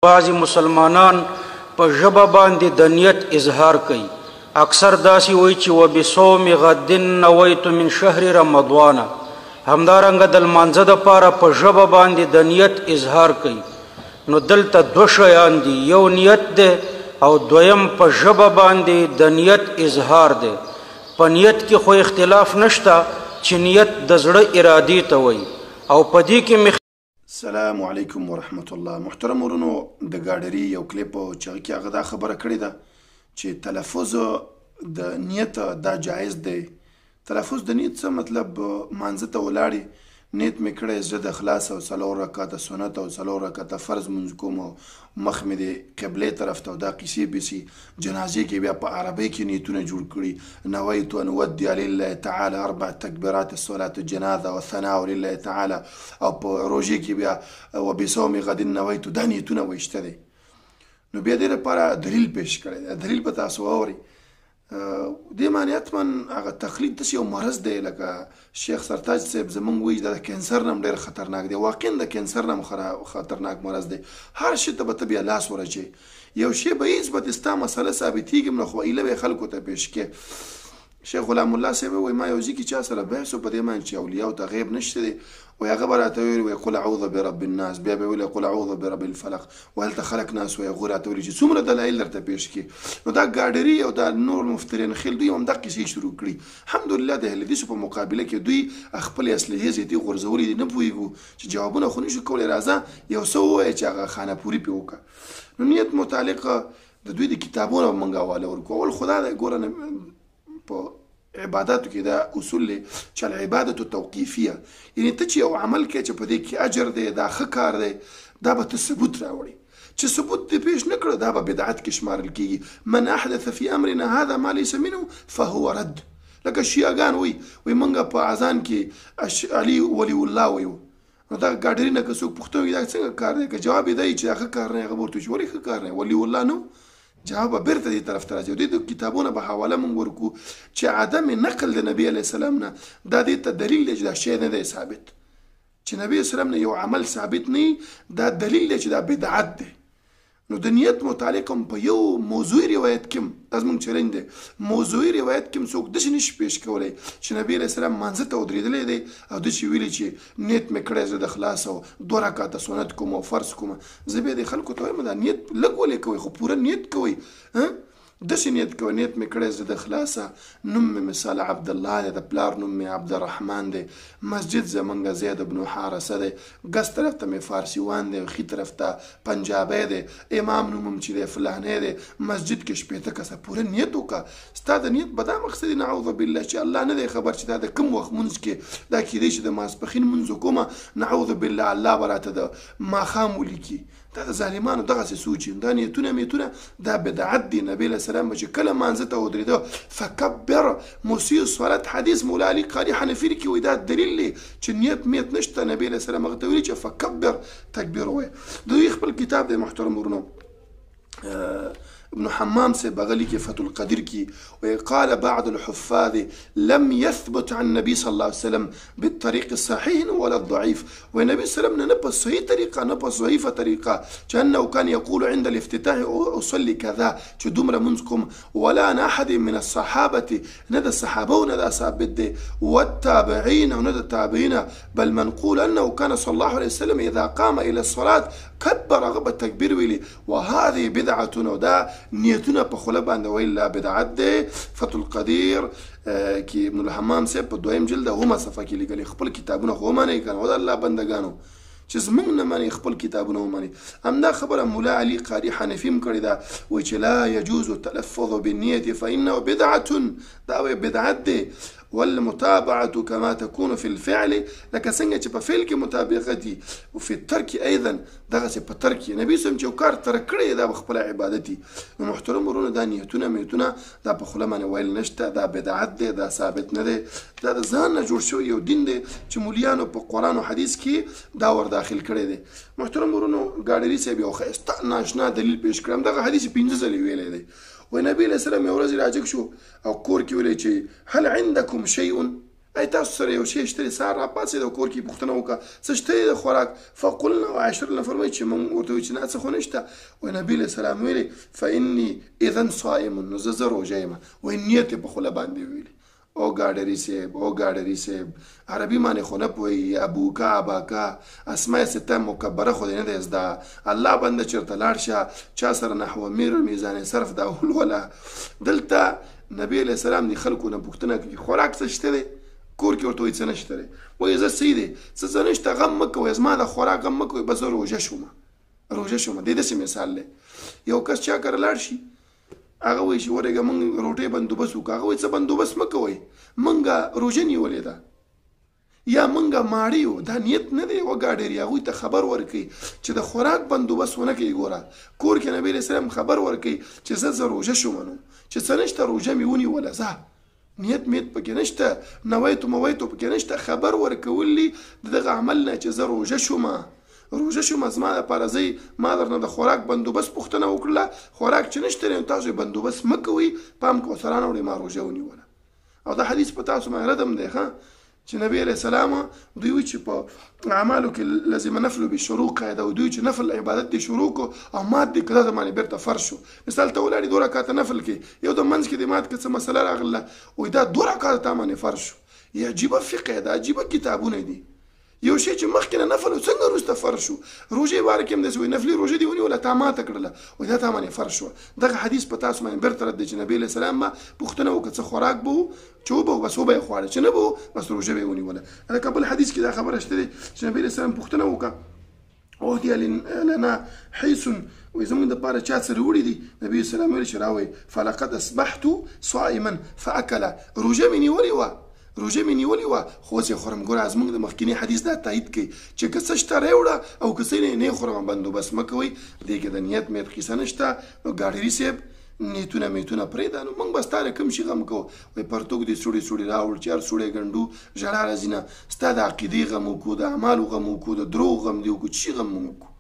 بعضی مسلمانان په ژبه باندې د نیت اظهار کوي. اکثر داسې وایي چې وبصوم غد نویت من شهر رمضان. همدارنګه د لمانځه دپاره په ژبه باندې د نیت اظهار کوي. نو دلته دوه شیان دي، یو نیت دی او دویم په ژبه باندې د نیت اظهار دی. په نیت کې خو اختلاف نشته چې نیت د زړه ارادې ته وایي او په دې کې السلام علیکم ورحمت الله. محترم ورونو، د ګاډري یو کلیپ چې هغه کې هغه دا خبره کړې ده چې تلفظ د نیت دا جایز دی. تلفظ د نیت څه مطلب؟ مانځه ته ولاړې، نیت مې کړی زړه د خلاص او 4 رکعته سنت او 4 رکعته فرض منځ کوم او مخ مې د قبلې طرف ته، دا قیسې بیسي. جنازې کې بیا په عربۍ کې نیتونه جوړ کړي، نویت ان اودي لله تعالی 4 تکبیرات الصلاة الجنازه والثناء لله تعالی. او په روژې کې بیا وبصوم غد نویت، دا نیتونه ویشته دی. نو بیا دې لپاره دلیل پیش کړی دی. دلیل به تاسو واورئ. دې معنی حتما هغه تقلید داسې یو مرض دی، لکه شیخ سرتاج صاحب زمونږ وایي دا د کینسر نه هم ډېر خطرناک دی. واقعا د کینسر نه هم خطرناک مرض دی. هر شي ته به ته بیا لاس ورچې، یو شی به هېڅ به ستا مسله ثابتېږي نه، خو ایله به یې خلکو ته پیش کړې. شیخ غلام الله صاحب وایي ما یو ځای کې چا سره بحث و په دې باندې چې اولیاو ته غیب نشته دی، وایي هغه به راته ویل وایي قل اعوذ برب الناس، بیا به ویل قل اعوذ برب الفلق، وهلته خلق ناس وایي هغوی راته ویلي چې څومره دلایل درته پیش کړي. نو دا ګاډري او دا نور مفترین خیل دوی هم دا کیسې شروع کړي. الحمدلله د اهل حدیثو په مقابله کې دوی خپلې اصلحې زیاتې غورځولي دي. نه پوهېږو چې جوابونه خو نشو کولی. راځه یو څه ووایه چې هغه خانهپوري پرې وکړه. نو نیت متعلق د دوی د کتابونو به موږ حواله ورکړو. اول خو دا دی ګوره په عباداتو کې دا اصول دی چې العبادت توقیفیه، یعنی ته چې یو عمل کوې چې په دې کې اجر دی، دا ښه کار دی، دا به ته ثبوت راوړي. چې ثبوت دې پیش نه کړه دا به بدعت کې شمارل کېږي. من احدث فی امرنا هذا ما لیس منه فهو رد. لکه شیعګان وایي موږ په اذان کې علي ولی الله وایو. نو دا ګاډري نه که څوک پوښتنه وکړي دا څنګه کار دی، که جواب یې دی چې دا ښه کار نه، هغه به ورته وایي چې ولې ښه کار نه، ولی الله نو جواب به بیرته دې طرف ته راځي. د کتابونه به حواله مونږ ورکو چې عدم نقل د نبي علیه السلام نه دا دې ته دلیل دی چې دا شی نه دی ثابت. چې نبی علیه السلام نه یو عمل ثابت نه، دا دلیل دی چې دا بدعت دی. نو د نیت متعلق هم په یو موضوعي روایت کې دا زموږ چلنج دی، موضوعي روایت کې هم څوک داسې نشي پیش کولی چې نبي علیه السلام مانځه ته ودرېدلی دی او داسې ویلي چې نیت مې کړی زه د خلاص او 2 رکعته سنت کوم او فرض کوم. زه بیا دې خلکو ته وایم دا نیت لږ ولې کوئ، خو پوره نیت کوئ. داسې نیت کوئ، نیت مې کړی زه د خلاصه، نوم مې مثال عبدالله دی، د پلار نوم مې عبدالرحمن دی، مسجد زمونږ زید بن حارثه دی، ګس طرف ته مې فارسیوان دی، ښي طرف ته پنجابی دی، امام نوم هم چې دی فلانی دی، مسجد کې 15 کسه. پوره نیت وکړه. ستا د نیت به دا مقصد وي نعوذ بالله چې الله نه دی خبر چې دا د کوم وخت مونځ کې دا کیدای شي د ماسپښین مونځ وکومه، نعوذ بالله الله به راته د ماښام ولیکي. دا د ظالمانو دغسې سوچ دا نیتونه میتونه دا بدعت دي. نبی علیه السلام به چې کله مانځه ته ودرېده فکبر مسیء الصلات، حدیث مولا علي قاري حنفي کې وایي دا دلیل دی چې نیت میت نشته. نبی علیه السلام هغه ته ویلي چې فکبر تکبیر ووایه. د دوی خپل کتاب دی محترم ورونو، ابن حمام سے بغلی کے فتح القدر کی وقال بعض الحفاظ لم يثبت عن النبي صلى الله عليه وسلم بالطريق الصحيح ولا الضعيف. والنبي صلى الله عليه وسلم نه په صحیح طریقه نه په ضعیفه طریقه چې انه كان يقول عند الافتتاح اصلي كذا چې دومره منځ کوم، ولا عن احد من الصحابه، نه د صحابه نه دا ثابت دی، والتابعين نه د تابعین، بل منقول انه كان صلى الله عليه وسلم اذا قام الى الصلاه كبر غب التكبير ویلي. وهذه بدعه، ودا نیتونه په خوله باندې ویل لا بدعت دی. فتح القدیر کې ابن الحمام صاحب په 2م جلد هما صفحه کې لیکلي. خپل کتابونه خو ومنئ که نه، د الله بندګانو چې زمونږ نه منئ خپل کتابونه ومنئ. همدا خبره مولا علي قاري حنفي هم کړې ده، وایي چې لا يجوز التلفظ بالنیة فإنه بدعة، دا وایي بدعت دی. والمتابعة كما تكون في الفعل، لکه څنګه چې په فعل کې مطابقت دي، وفي الترک ايضا دغسې په ترک کې نبي صلی چې یو کار ترک کړی دا به خپله عبادت دي. نو محترم ورونو دا نیتونه میتونه دا په خوله باندې ویل نشته، دا بدعت دی، دا ثابت نه دی، دا د ځان نه جوړ شوی یو دین دی چې مولیانو په قرآن او حدیث کې دا ور داخل کړی دی. محترم ورونو ګاډري صاحب یو ښایسته ناشنا دلیل پیش کړم. دغه حدیث 15 ځلې ویلی دی. و نبی علیه السلام یو ورځ راجګ شو او کور کې ویلی چې هل عندکم شیء ای تاسو سره یو شی شته سهار راپاڅېد او کور کې پوښتنه وکړه څه شته د خوراک فقلنا وعشرنا فرمایي چې موږ ورته وایو چې نه څه خو نشته وایي نبي علیه السلام ویلي فاني اذا صائم نو زه روژه یم وایي نیت یې په خوله باندې ویلي او ګاډري صاحب عربي معنی خو نه پوهېږي ابوکا اباکا اسماء سته مکبره خو دې نه دی زده الله بنده چېرته لاړ شه چا سره نحو میر میزان صرف دا ولوله دلته نبي علیه السلام د خلکو نه پوښتنه کوي خوراک څه شته دی کور کې ورته وایي څه نشته دی وایي زه څه دی څه نشته غم مه کوئ زما د خوراک غم مه کوئ بس زه روژه شوم دې داسې مثال دی یو کس چا کره لاړ شي هغه وایي چې ورېږه موږ روټۍ بندوبست وکړو هغه وایي څه بندوبست مه کوئ موږ روژه نیولې ده یا موږ ماړه یو دا نیت نه دی وګاډري هغوی ته خبر ورکوي چې د خوراک بندوبست ونه کوي ګوره کور کې نبي علیه السلام خبر ورکوي چې زه روژه شوم نو چې څه نشته روژه مې ونیوله زه نیت میت پکې نشته نویتو مویتو پکې نشته خبر ورکول د دغه عمل نه چې زه روژه شوم زما دپاره زه ما درنه د خوراک بندوبست پوښتنه وکړله خوراک چې نشته نو تاسو بندوبست مه کوئ پام کوه سره نه وړئ ما روژه ونیوله او دا حدیث په تاسو باندې ردم دی چې نبی علیه السلام دوی وایي چې په اعمالو کې لازم نفل بالشروع قاعده او دوی چې نفل عبادت دی شروع کو او مات دی کله زمانه بیرته فرض شو مثال ته ولاړې 2 رکعاته نفل کې یو د منځ کې د مات کې څه مسله راغله وایي دا 2 رکعاته تا باندې فرض شو یا عجیبه فقه ده عجیبه کتابونه دي یو شی چې مخکې نه نفل څنګه وروسته فرض شو روژې باره کې هم داسې وایي نفلي روژه دې ونیوله تا ماته کړله وایي دا تا باندې فرض شوه دغه حدیث په تاسو باندې بیرته رد دی چې نبي علیه السلام به پوښتنه وکړه څه خوراک به و چې وبه و بس وبه یې خواړه چې نه به و بس روژه به یې ونیوله لکه بل حدیث کې دا خبره شته دی چې نبي علیه السلام پوښتنه وکړه اهدي لنا حیث وایي زموږ دپاره چا څه راوړي دي نبي السلام ویلي چې راوایي فلقد اصبحت صائما فاکله روژه مې نیولې وه خو اوس یې خورم ګوره زموږ د مخکیني حدیث دا تایید کوي چې که څه شته راوړه او که څه نه خورم بندوبست مه کوئ دې کې د نیت میت کیسه نشته نو ګاډري صاحب نیتونه میتونه پرېږده نو موږ به ستا د کوم شي غم کوو وایي پرتوګ دې سوړې راوړ چې هر سوړې ګنډو ژړا راځي نه ستا د عقیدې غم وکړو د اعمالو غم وکړو د دروغ غم دې وکړو چې شي غم مو وکړو